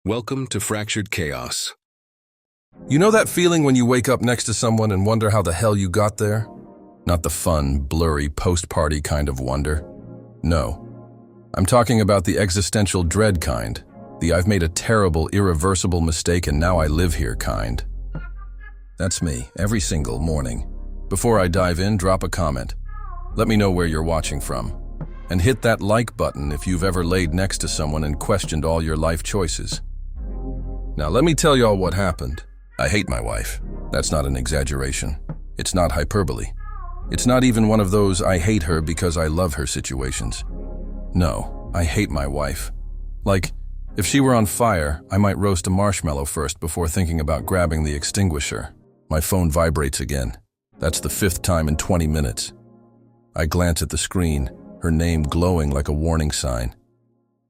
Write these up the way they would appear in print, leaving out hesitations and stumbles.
Welcome to Fractured Chaos. You know that feeling when you wake up next to someone and wonder how the hell you got there? Not the fun, blurry, post-party kind of wonder. No. I'm talking about the existential dread kind. The I've made a terrible, irreversible mistake and now I live here kind. That's me, every single morning. Before I dive in, drop a comment. Let me know where you're watching from. And hit that like button if you've ever laid next to someone and questioned all your life choices. Now let me tell y'all what happened. I hate my wife. That's not an exaggeration. It's not hyperbole. It's not even one of those I hate her because I love her situations. No, I hate my wife. Like, if she were on fire, I might roast a marshmallow first before thinking about grabbing the extinguisher. My phone vibrates again. That's the 5th time in 20 minutes. I glance at the screen, her name glowing like a warning sign.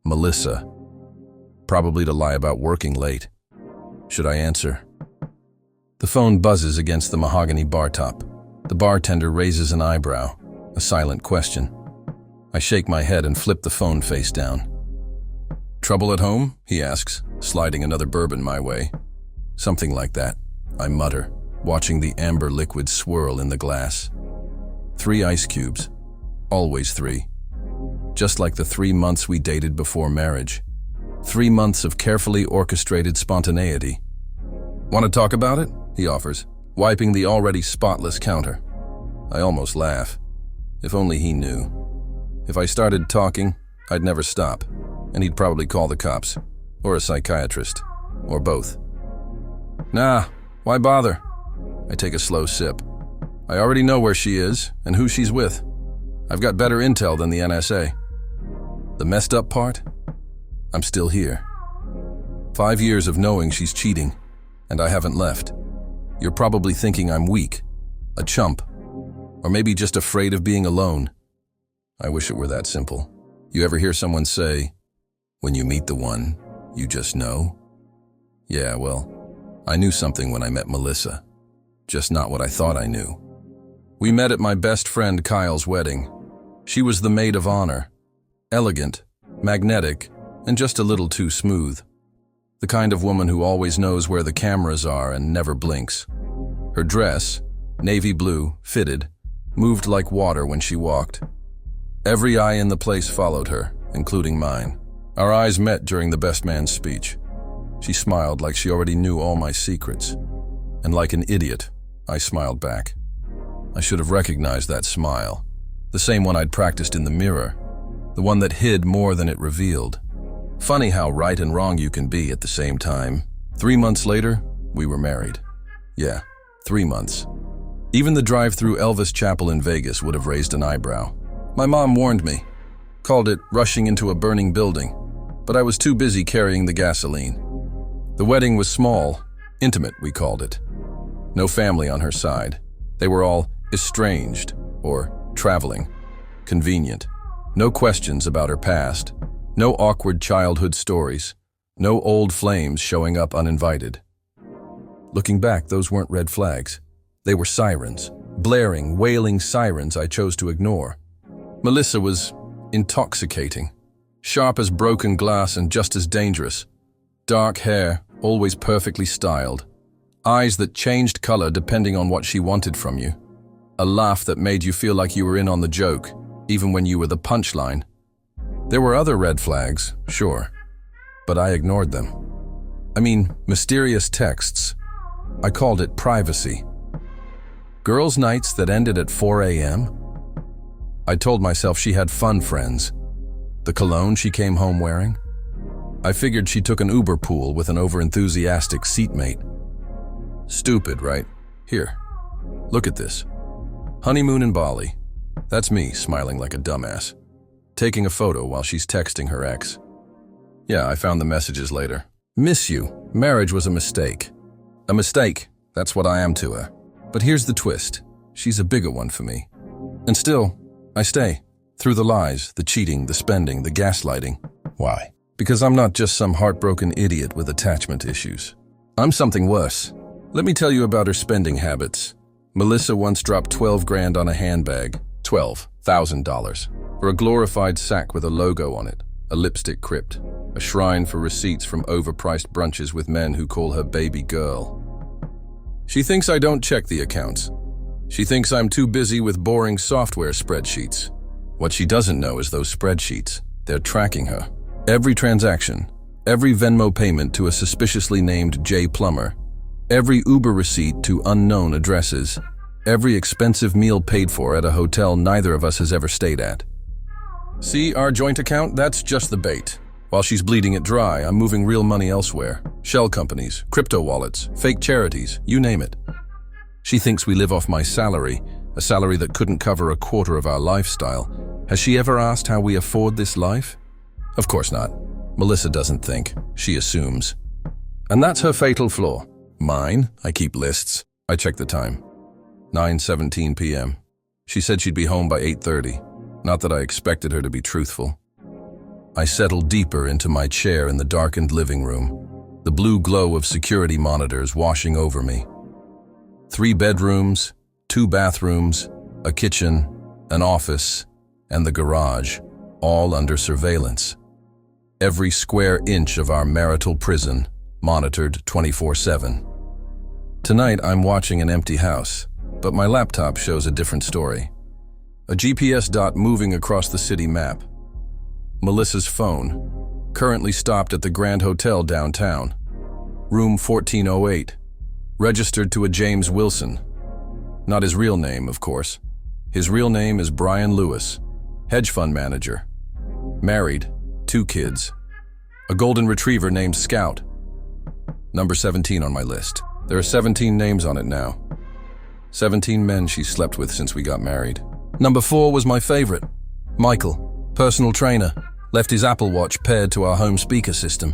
Melissa. Probably to lie about working late. Should I answer? The phone buzzes against the mahogany bar top. The bartender raises an eyebrow, a silent question. I shake my head and flip the phone face down. Trouble at home? He asks, sliding another bourbon my way. Something like that, I mutter, watching the amber liquid swirl in the glass. 3 ice cubes. Always 3. Just like the 3 months we dated before marriage. 3 months of carefully orchestrated spontaneity. Want to talk about it? He offers, wiping the already spotless counter. I almost laugh. If only he knew. If I started talking, I'd never stop, and he'd probably call the cops, or a psychiatrist, or both. Nah, why bother? I take a slow sip. I already know where she is and who she's with. I've got better intel than the NSA. The messed up part? I'm still here. 5 years of knowing she's cheating, and I haven't left. You're probably thinking I'm weak, a chump, or maybe just afraid of being alone. I wish it were that simple. You ever hear someone say, when you meet the one, you just know? Yeah, well, I knew something when I met Melissa. Just not what I thought I knew. We met at my best friend Kyle's wedding. She was the maid of honor. Elegant, magnetic, and just a little too smooth. The kind of woman who always knows where the cameras are and never blinks. Her dress, navy blue, fitted, moved like water when she walked. Every eye in the place followed her, including mine. Our eyes met during the best man's speech. She smiled like she already knew all my secrets. And like an idiot, I smiled back. I should have recognized that smile. The same one I'd practiced in the mirror. The one that hid more than it revealed. Funny how right and wrong you can be at the same time. 3 months later, we were married. Yeah, 3 months. Even the drive through Elvis Chapel in Vegas would have raised an eyebrow. My mom warned me, called it rushing into a burning building, but I was too busy carrying the gasoline. The wedding was small, intimate we called it. No family on her side. They were all estranged or traveling. Convenient. No questions about her past. No awkward childhood stories. No old flames showing up uninvited. Looking back, those weren't red flags. They were sirens. Blaring, wailing sirens I chose to ignore. Melissa was intoxicating. Sharp as broken glass and just as dangerous. Dark hair, always perfectly styled. Eyes that changed color depending on what she wanted from you. A laugh that made you feel like you were in on the joke, even when you were the punchline. There were other red flags, sure, but I ignored them. I mean, mysterious texts. I called it privacy. Girls' nights that ended at 4 a.m.? I told myself she had fun friends. The cologne she came home wearing? I figured she took an Uber pool with an overenthusiastic seatmate. Stupid, right? Here, look at this. Honeymoon in Bali. That's me smiling like a dumbass. Taking a photo while she's texting her ex. Yeah, I found the messages later. Miss you. Marriage was a mistake. A mistake. That's what I am to her. But here's the twist. She's a bigger one for me. And still, I stay. Through the lies, the cheating, the spending, the gaslighting. Why? Because I'm not just some heartbroken idiot with attachment issues. I'm something worse. Let me tell you about her spending habits. Melissa once dropped 12 grand on a handbag. $12,000. For a glorified sack with a logo on it, a lipstick crypt. a shrine for receipts from overpriced brunches with men who call her baby girl. She thinks I don't check the accounts. She thinks I'm too busy with boring software spreadsheets. What she doesn't know is those spreadsheets. They're tracking her. Every transaction, every Venmo payment to a suspiciously named J. Plumber, every Uber receipt to unknown addresses, every expensive meal paid for at a hotel neither of us has ever stayed at. See our joint account? That's just the bait. While she's bleeding it dry, I'm moving real money elsewhere. Shell companies, crypto wallets, fake charities, you name it. She thinks we live off my salary, a salary that couldn't cover a quarter of our lifestyle. Has she ever asked how we afford this life? Of course not. Melissa doesn't think. She assumes. And that's her fatal flaw. Mine? I keep lists. I check the time. 9:17 p.m. She said she'd be home by 8:30. Not that I expected her to be truthful. I settled deeper into my chair in the darkened living room, the blue glow of security monitors washing over me. 3 bedrooms, 2 bathrooms, a kitchen, an office, and the garage, all under surveillance. Every square inch of our marital prison, monitored 24/7. Tonight I'm watching an empty house, but my laptop shows a different story. A GPS dot moving across the city map. Melissa's phone, currently stopped at the Grand Hotel downtown. Room 1408, registered to a James Wilson. Not his real name, of course. His real name is Brian Lewis, hedge fund manager. Married, 2 kids. A golden retriever named Scout. Number 17 on my list. There are 17 names on it now. 17 men she slept with since we got married. Number 4 was my favorite. Michael, personal trainer, left his Apple Watch paired to our home speaker system.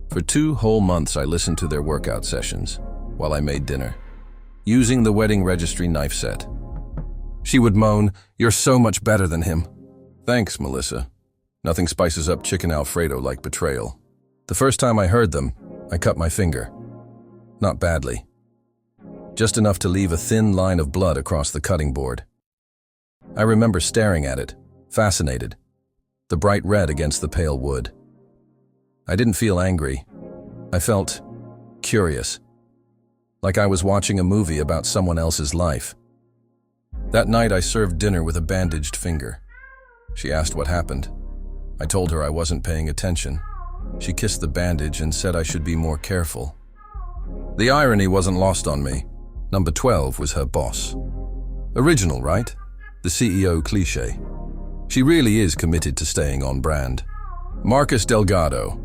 For 2 whole months I listened to their workout sessions while I made dinner, using the wedding registry knife set. She would moan, "You're so much better than him." Thanks, Melissa. Nothing spices up chicken Alfredo like betrayal. The first time I heard them, I cut my finger. Not badly. Just enough to leave a thin line of blood across the cutting board. I remember staring at it, fascinated. The bright red against the pale wood. I didn't feel angry. I felt curious. Like I was watching a movie about someone else's life. That night I served dinner with a bandaged finger. She asked what happened. I told her I wasn't paying attention. She kissed the bandage and said I should be more careful. The irony wasn't lost on me. Number 12 was her boss. Original, right? The CEO cliché. She really is committed to staying on brand. Marcus Delgado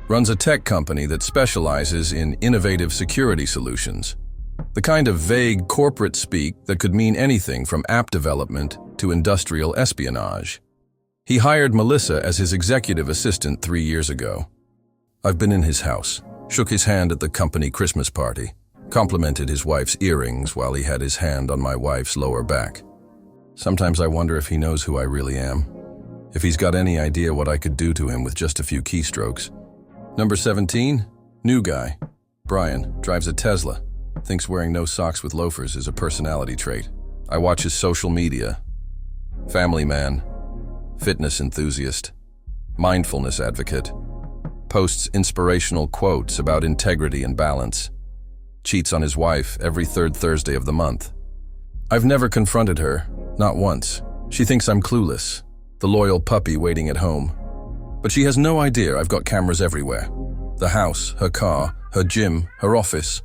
runs a tech company that specializes in innovative security solutions. The kind of vague corporate speak that could mean anything from app development to industrial espionage. He hired Melissa as his executive assistant 3 years ago. I've been in his house, shook his hand at the company Christmas party, complimented his wife's earrings while he had his hand on my wife's lower back. Sometimes I wonder if he knows who I really am, if he's got any idea what I could do to him with just a few keystrokes. Number 17, new guy. Brian, drives a Tesla, thinks wearing no socks with loafers is a personality trait. I watch his social media. Family man, fitness enthusiast, mindfulness advocate, posts inspirational quotes about integrity and balance, cheats on his wife every 3rd Thursday of the month. I've never confronted her, not once. She thinks I'm clueless, the loyal puppy waiting at home. But she has no idea I've got cameras everywhere. The house, her car, her gym, her office.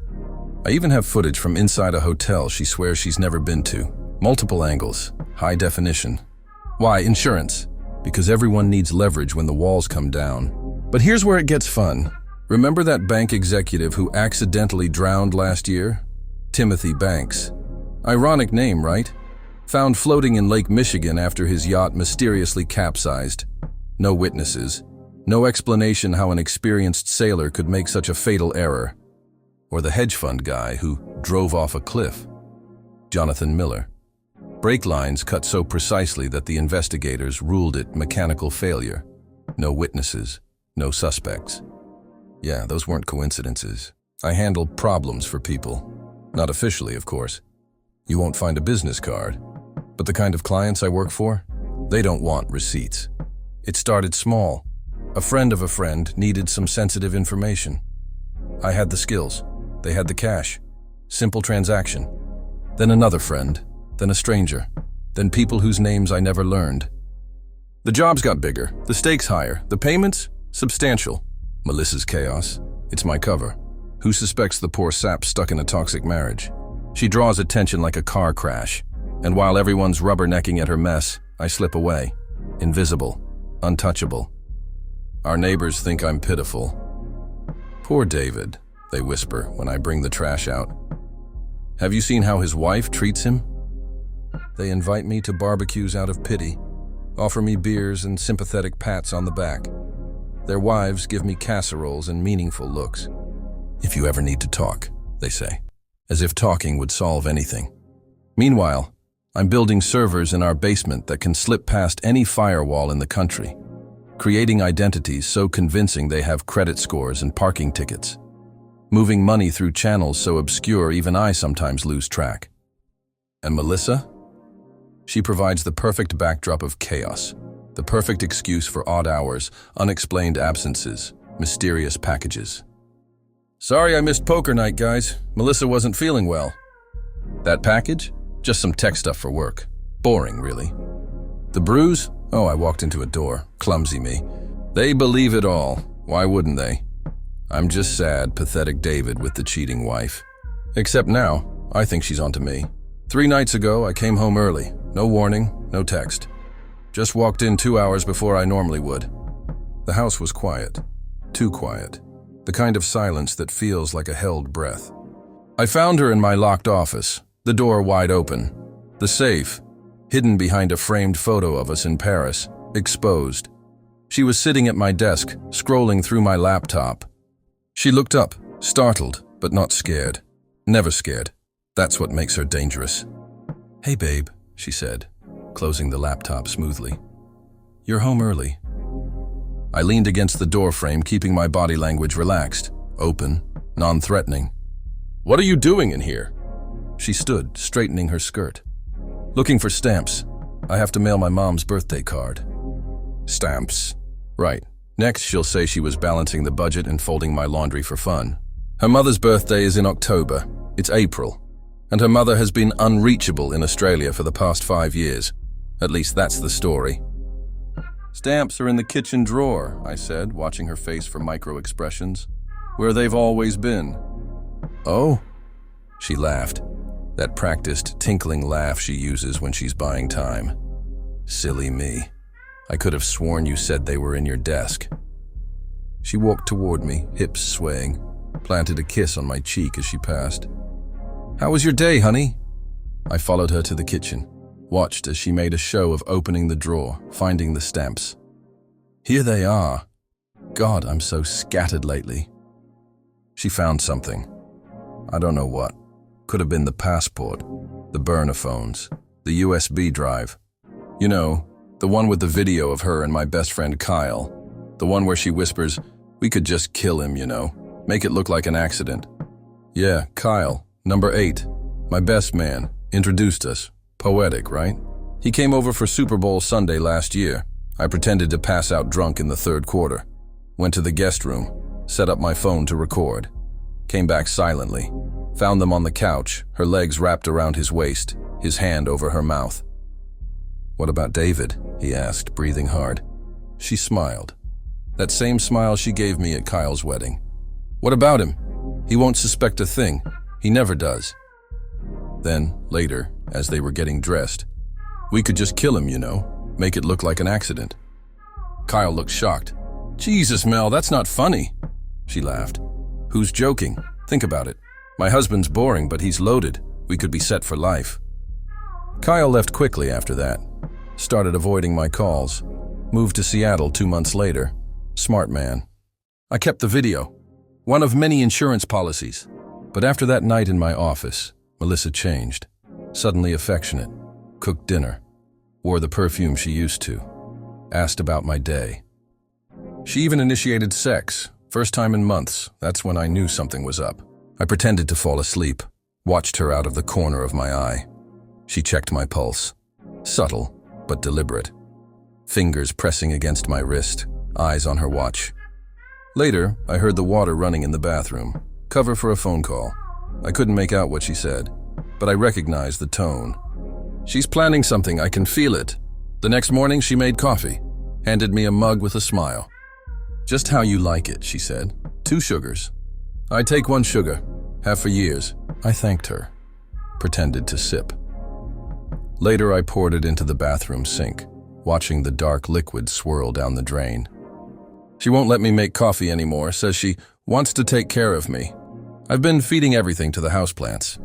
I even have footage from inside a hotel she swears she's never been to. Multiple angles, high definition. Why, insurance? Because everyone needs leverage when the walls come down. But here's where it gets fun. Remember that bank executive who accidentally drowned last year? Timothy Banks. Ironic name, right? Found floating in Lake Michigan after his yacht mysteriously capsized. No witnesses. No explanation how an experienced sailor could make such a fatal error. Or the hedge fund guy who drove off a cliff. Jonathan Miller. Brake lines cut so precisely that the investigators ruled it mechanical failure. No witnesses. No suspects. Yeah, those weren't coincidences. I handle problems for people. Not officially, of course. You won't find a business card. But the kind of clients I work for, they don't want receipts. It started small. A friend of a friend needed some sensitive information. I had the skills. They had the cash. Simple transaction. Then another friend. Then a stranger. Then people whose names I never learned. The jobs got bigger, the stakes higher, the payments substantial. Melissa's chaos. It's my cover. Who suspects the poor sap stuck in a toxic marriage? She draws attention like a car crash. And while everyone's rubbernecking at her mess, I slip away. Invisible. Untouchable. Our neighbors think I'm pitiful. Poor David, they whisper when I bring the trash out. Have you seen how his wife treats him? They invite me to barbecues out of pity, offer me beers and sympathetic pats on the back. Their wives give me casseroles and meaningful looks. If you ever need to talk, they say, as if talking would solve anything. Meanwhile, I'm building servers in our basement that can slip past any firewall in the country, creating identities so convincing they have credit scores and parking tickets, moving money through channels so obscure even I sometimes lose track. And Melissa? She provides the perfect backdrop of chaos, the perfect excuse for odd hours, unexplained absences, mysterious packages. Sorry I missed poker night, guys. Melissa wasn't feeling well. That package? Just some tech stuff for work. Boring, really. The bruise? Oh, I walked into a door. Clumsy me. They believe it all. Why wouldn't they? I'm just sad, pathetic David with the cheating wife. Except now, I think she's onto me. 3 nights ago, I came home early. No warning, no text. Just walked in 2 hours before I normally would. The house was quiet. Too quiet. The kind of silence that feels like a held breath. I found her in my locked office, the door wide open. The safe, hidden behind a framed photo of us in Paris, exposed. She was sitting at my desk, scrolling through my laptop. She looked up, startled, but not scared. Never scared. That's what makes her dangerous. Hey babe, she said, closing the laptop smoothly. You're home early. I leaned against the door frame, keeping my body language relaxed, open, non-threatening. What are you doing in here? She stood, straightening her skirt. Looking for stamps. I have to mail my mom's birthday card. Stamps. Right. Next, she'll say she was balancing the budget and folding my laundry for fun. Her mother's birthday is in October. It's April. And her mother has been unreachable in Australia for the past 5 years. At least that's the story. Stamps are in the kitchen drawer, I said, watching her face for micro-expressions. Where they've always been. Oh? She laughed. That practiced, tinkling laugh she uses when she's buying time. Silly me. I could have sworn you said they were in your desk. She walked toward me, hips swaying, planted a kiss on my cheek as she passed. How was your day, honey? I followed her to the kitchen, watched as she made a show of opening the drawer, finding the stamps. Here they are. God, I'm so scattered lately. She found something. I don't know what. Could have been the passport, the burner phones, the USB drive. You know, the one with the video of her and my best friend Kyle. The one where she whispers, we could just kill him, you know. Make it look like an accident. Yeah, Kyle, number 8. My best man. Introduced us. Poetic, right? He came over for Super Bowl Sunday last year. I pretended to pass out drunk in the 3rd quarter. Went to the guest room. Set up my phone to record. Came back silently. Found them on the couch, her legs wrapped around his waist, his hand over her mouth. What about David? He asked, breathing hard. She smiled. That same smile she gave me at Kyle's wedding. What about him? He won't suspect a thing. He never does. Then, later, as they were getting dressed, we could just kill him, you know, make it look like an accident. Kyle looked shocked. Jesus, Mel, that's not funny. She laughed. Who's joking? Think about it. My husband's boring, but he's loaded. We could be set for life. Kyle left quickly after that. Started avoiding my calls. Moved to Seattle 2 months later. Smart man. I kept the video. One of many insurance policies. But after that night in my office, Melissa changed. Suddenly affectionate. Cooked dinner. Wore the perfume she used to. Asked about my day. She even initiated sex. First time in months. That's when I knew something was up. I pretended to fall asleep, watched her out of the corner of my eye. She checked my pulse. Subtle, but deliberate. Fingers pressing against my wrist, eyes on her watch. Later, I heard the water running in the bathroom, cover for a phone call. I couldn't make out what she said, but I recognized the tone. She's planning something, I can feel it. The next morning, she made coffee, handed me a mug with a smile. "Just how you like it," she said. "2 sugars." "I take 1 sugar. Have for years." I thanked her, pretended to sip. Later, I poured it into the bathroom sink, watching the dark liquid swirl down the drain. She won't let me make coffee anymore, says she wants to take care of me. I've been feeding everything to the houseplants.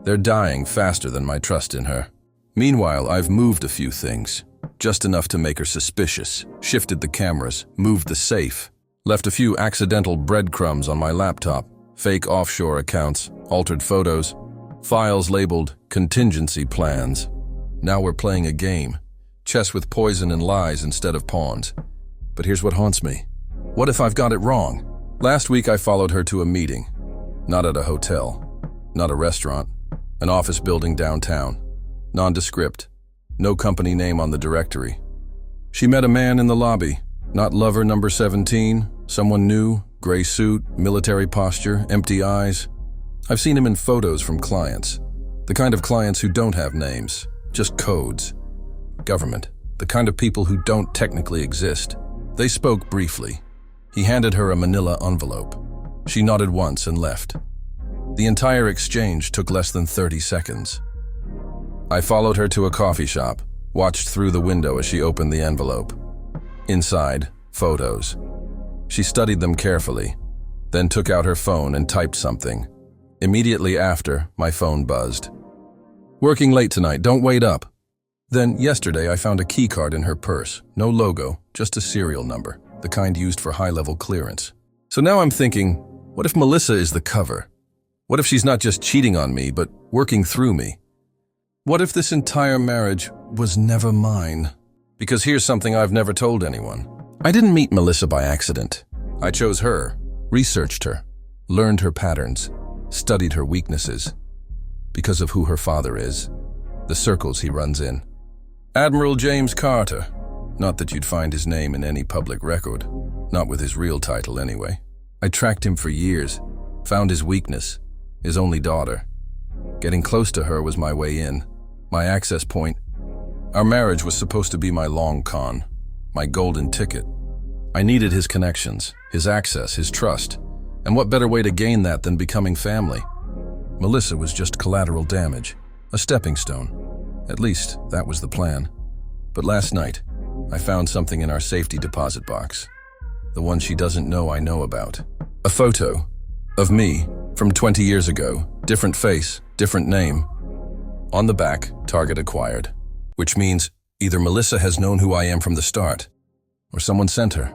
They're dying faster than my trust in her. Meanwhile, I've moved a few things, just enough to make her suspicious, shifted the cameras, moved the safe, left a few accidental breadcrumbs on my laptop, fake offshore accounts, altered photos, files labeled contingency plans. Now we're playing a game, chess with poison and lies instead of pawns. But here's what haunts me. What if I've got it wrong? Last week I followed her to a meeting. Not at a hotel, not a restaurant, an office building downtown. Nondescript, no company name on the directory. She met a man in the lobby, not lover number 17, someone new, gray suit, military posture, empty eyes. I've seen him in photos from clients, the kind of clients who don't have names, just codes. Government, the kind of people who don't technically exist. They spoke briefly. He handed her a manila envelope. She nodded once and left. The entire exchange took less than 30 seconds. I followed her to a coffee shop, watched through the window as she opened the envelope. Inside, photos. She studied them carefully, then took out her phone and typed something. Immediately after, my phone buzzed. "Working late tonight, don't wait up." Then, yesterday, I found a key card in her purse. No logo, just a serial number, the kind used for high-level clearance. So now I'm thinking, what if Melissa is the cover? What if she's not just cheating on me, but working through me? What if this entire marriage was never mine? Because here's something I've never told anyone. I didn't meet Melissa by accident. I chose her, researched her, learned her patterns, studied her weaknesses. Because of who her father is, the circles he runs in. Admiral James Carter. Not that you'd find his name in any public record. Not with his real title, anyway. I tracked him for years, found his weakness, his only daughter. Getting close to her was my way in, my access point. Our marriage was supposed to be my long con, my golden ticket. I needed his connections, his access, his trust. And what better way to gain that than becoming family? Melissa was just collateral damage, a stepping stone. At least, that was the plan. But last night, I found something in our safety deposit box. The one she doesn't know I know about. A photo of me from 20 years ago, different face, different name. On the back, target acquired. Which means either Melissa has known who I am from the start, or someone sent her.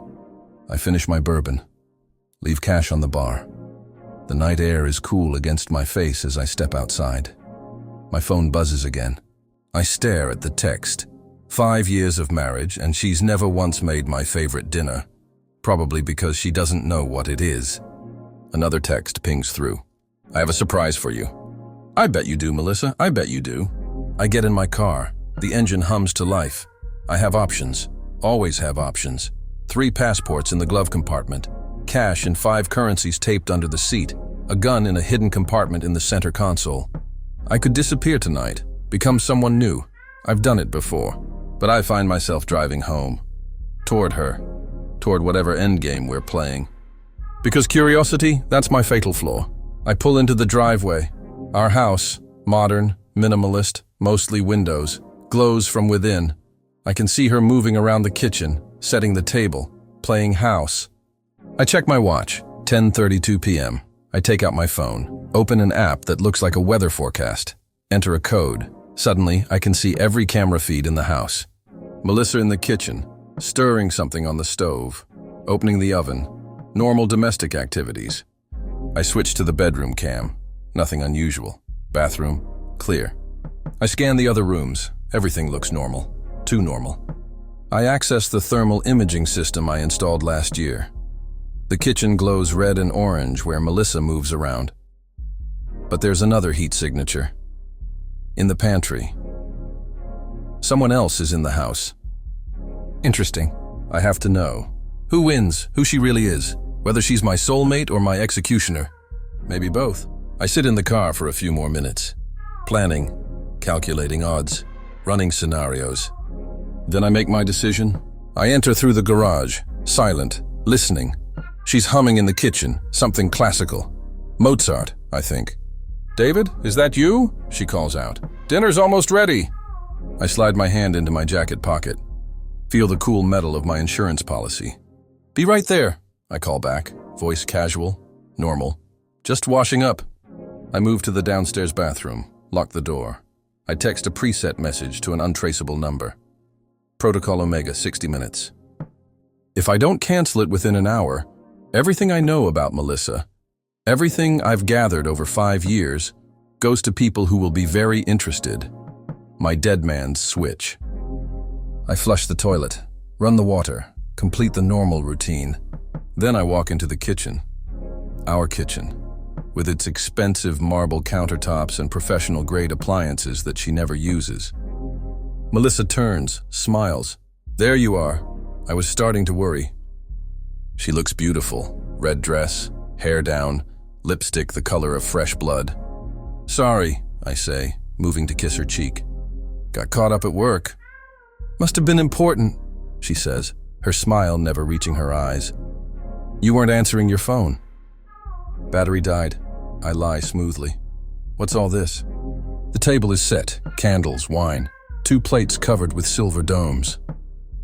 I finish my bourbon, leave cash on the bar. The night air is cool against my face as I step outside. My phone buzzes again. I stare at the text. 5 years of marriage, and she's never once made my favorite dinner. Probably because she doesn't know what it is. Another text pings through. "I have a surprise for you." "I bet you do, Melissa. I bet you do." I get in my car. The engine hums to life. I have options. Always have options. 3 passports in the glove compartment. Cash in 5 currencies taped under the seat. A gun in a hidden compartment in the center console. I could disappear tonight. Become someone new. I've done it before. But I find myself driving home. Toward her. Toward whatever endgame we're playing. Because curiosity, that's my fatal flaw. I pull into the driveway. Our house, modern, minimalist, mostly windows, glows from within. I can see her moving around the kitchen, setting the table, playing house. I check my watch, 10:32 p.m. I take out my phone, open an app that looks like a weather forecast, enter a code. Suddenly, I can see every camera feed in the house. Melissa in the kitchen, stirring something on the stove, opening the oven, normal domestic activities. I switch to the bedroom cam. Nothing unusual. Bathroom, clear. I scan the other rooms. Everything looks normal. Too normal. I access the thermal imaging system I installed last year. The kitchen glows red and orange where Melissa moves around. But there's another heat signature. In the pantry. Someone else is in the house. Interesting. I have to know. Who wins? Who she really is? Whether she's my soulmate or my executioner? Maybe both. I sit in the car for a few more minutes, planning, calculating odds, running scenarios. Then I make my decision. I enter through the garage, silent, listening. She's humming in the kitchen, something classical. Mozart, I think. "David, is that you?" she calls out. "Dinner's almost ready." I slide my hand into my jacket pocket, feel the cool metal of my insurance policy. "Be right there," I call back, voice casual, normal. "Just washing up." I move to the downstairs bathroom, lock the door. I text a preset message to an untraceable number. Protocol Omega, 60 minutes. If I don't cancel it within an hour, everything I know about Melissa, everything I've gathered over 5 years, goes to people who will be very interested. My dead man's switch. I flush the toilet, run the water, complete the normal routine. Then I walk into the kitchen. Our kitchen, with its expensive marble countertops and professional-grade appliances that she never uses. Melissa turns, smiles. "There you are." I was starting to worry. She looks beautiful. Red dress, hair down, lipstick the color of fresh blood. "Sorry," I say, moving to kiss her cheek. "Got caught up at work." "Must have been important," she says, her smile never reaching her eyes. "You weren't answering your phone." "Battery died." I lie smoothly. "What's all this?" The table is set, candles, wine, 2 plates covered with silver domes.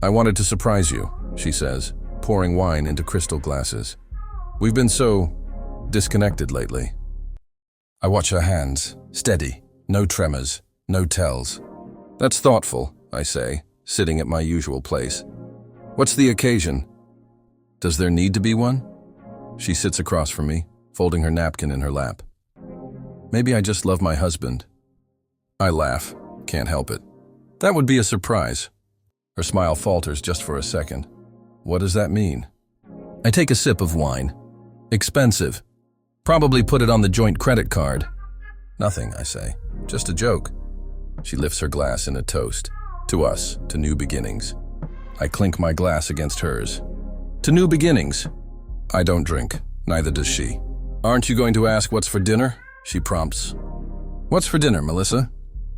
"I wanted to surprise you," she says, pouring wine into crystal glasses. "We've been so disconnected lately." I watch her hands, steady, no tremors, no tells. "That's thoughtful," I say, sitting at my usual place. "What's the occasion?" "Does there need to be one?" She sits across from me, folding her napkin in her lap. "Maybe I just love my husband." I laugh, can't help it. "That would be a surprise." Her smile falters just for a second. "What does that mean?" I take a sip of wine. "Expensive. Probably put it on the joint credit card." "Nothing," I say. "Just a joke." She lifts her glass in a toast. "To us, to new beginnings." I clink my glass against hers. "To new beginnings." I don't drink, neither does she. "Aren't you going to ask what's for dinner?" she prompts. "What's for dinner, Melissa?"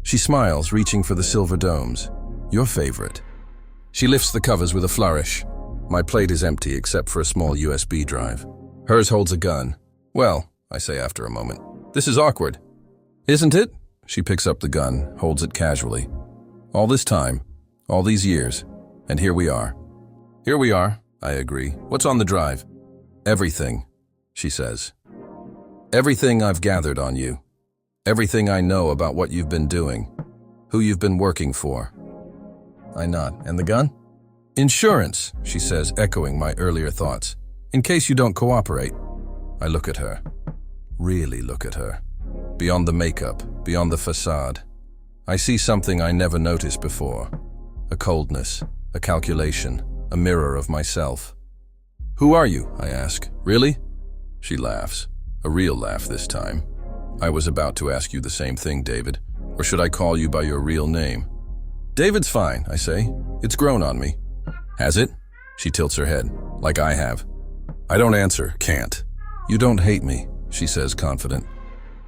She smiles, reaching for the silver domes. "Your favorite." She lifts the covers with a flourish. My plate is empty except for a small USB drive. Hers holds a gun. "Well," I say after a moment, "this is awkward." "Isn't it?" She picks up the gun, holds it casually. "All this time, all these years, and here we are." "Here we are," I agree. "What's on the drive?" "Everything," she says. "Everything I've gathered on you. Everything I know about what you've been doing, who you've been working for." I nod. "And the gun?" "Insurance," she says, echoing my earlier thoughts. "In case you don't cooperate." I look at her. Really look at her. Beyond the makeup, beyond the facade. I see something I never noticed before. A coldness, a calculation, a mirror of myself. "Who are you?" I ask. "Really?" She laughs. A real laugh this time. "I was about to ask you the same thing, David. Or should I call you by your real name?" "David's fine," I say. "It's grown on me." "Has it?" She tilts her head, like I have. I don't answer, can't. "You don't hate me," she says, confident.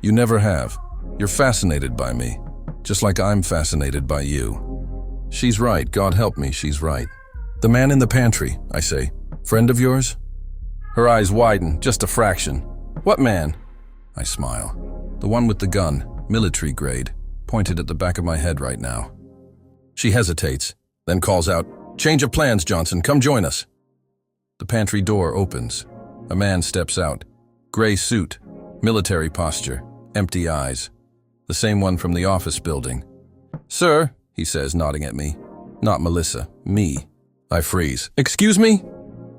"You never have. You're fascinated by me, just like I'm fascinated by you." She's right, God help me, she's right. "The man in the pantry," I say. "Friend of yours?" Her eyes widen, just a fraction. "What man?" I smile. "The one with the gun, military grade, pointed at the back of my head right now." She hesitates, then calls out, "Change of plans, Johnson, come join us." The pantry door opens. A man steps out. Gray suit, military posture, empty eyes. The same one from the office building. "Sir," he says, nodding at me. "Not Melissa, me." I freeze. "Excuse me?"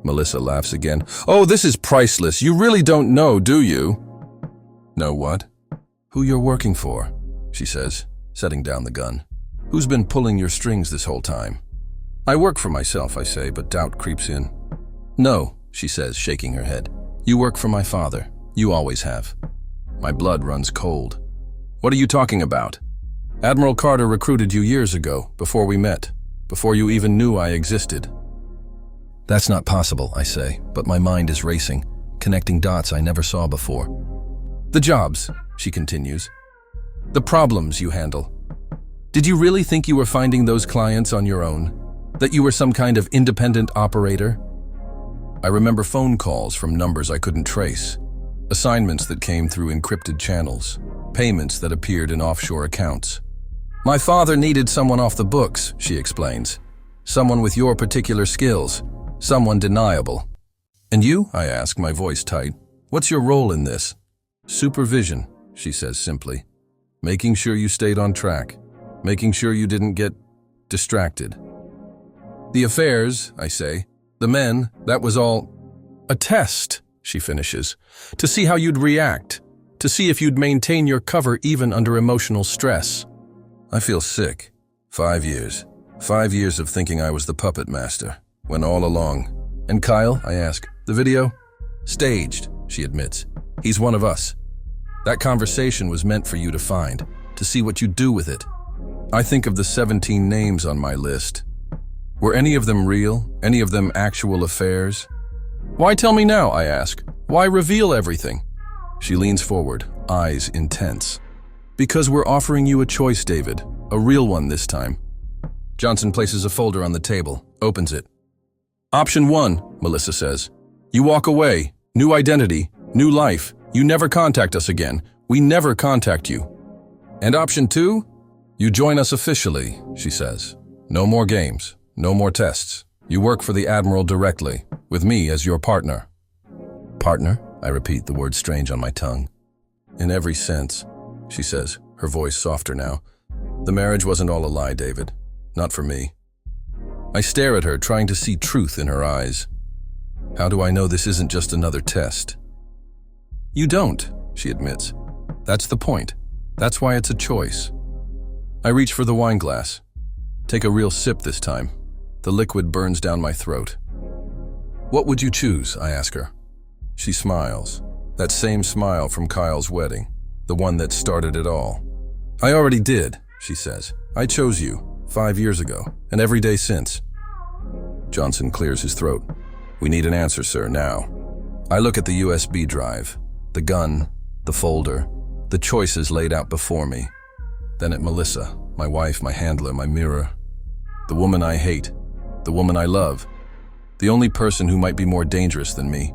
Melissa laughs again. "Oh, this is priceless. You really don't know, do you?" "Know what?" "Who you're working for," she says, setting down the gun. "Who's been pulling your strings this whole time?" "I work for myself," I say, but doubt creeps in. "No," she says, shaking her head. "You work for my father. You always have." My blood runs cold. "What are you talking about?" "Admiral Carter recruited you years ago, before we met, before you even knew I existed." That's not possible, I say, but my mind is racing, connecting dots I never saw before. The jobs, she continues. The problems you handle. Did you really think you were finding those clients on your own? That you were some kind of independent operator? I remember phone calls from numbers I couldn't trace, assignments that came through encrypted channels, payments that appeared in offshore accounts. My father needed someone off the books, she explains. Someone with your particular skills, someone deniable. And you? I ask, my voice tight. What's your role in this? Supervision, she says simply. Making sure you stayed on track. Making sure you didn't get distracted. The affairs, I say. The men, that was all a test, she finishes, to see how you'd react, to see if you'd maintain your cover even under emotional stress. I feel sick. 5 years. 5 years of thinking I was the puppet master, when all along. And Kyle, I ask, the video? Staged, she admits. He's one of us. That conversation was meant for you to find, to see what you do with it. I think of the 17 names on my list. Were any of them real? Any of them actual affairs? Why tell me now, I ask. Why reveal everything? She leans forward, eyes intense. Because we're offering you a choice, David. A real one this time. Johnson places a folder on the table, opens it. Option 1, Melissa says. You walk away. New identity. New life. You never contact us again. We never contact you. And option 2? You join us officially, she says. No more games. No more tests. You work for the Admiral directly, with me as your partner. Partner? I repeat, the word strange on my tongue. In every sense, she says, her voice softer now. The marriage wasn't all a lie, David. Not for me. I stare at her, trying to see truth in her eyes. How do I know this isn't just another test? You don't, she admits. That's the point. That's why it's a choice. I reach for the wine glass. Take a real sip this time. The liquid burns down my throat. What would you choose? I ask her. She smiles. That same smile from Kyle's wedding. The one that started it all. I already did, she says. I chose you 5 years ago, and every day since. Johnson clears his throat. We need an answer, sir, now. I look at the USB drive, the gun, the folder, the choices laid out before me. Then at Melissa, my wife, my handler, my mirror. The woman I hate. The woman I love. The only person who might be more dangerous than me.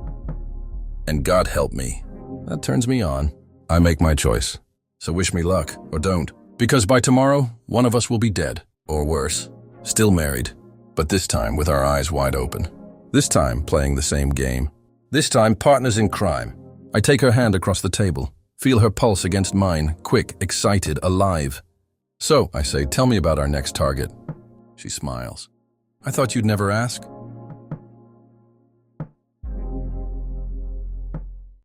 And God help me. That turns me on. I make my choice. So wish me luck, or don't. Because by tomorrow, one of us will be dead. Or worse. Still married. But this time with our eyes wide open. This time playing the same game. This time partners in crime. I take her hand across the table. Feel her pulse against mine. Quick, excited, alive. So, I say, tell me about our next target. She smiles. I thought you'd never ask.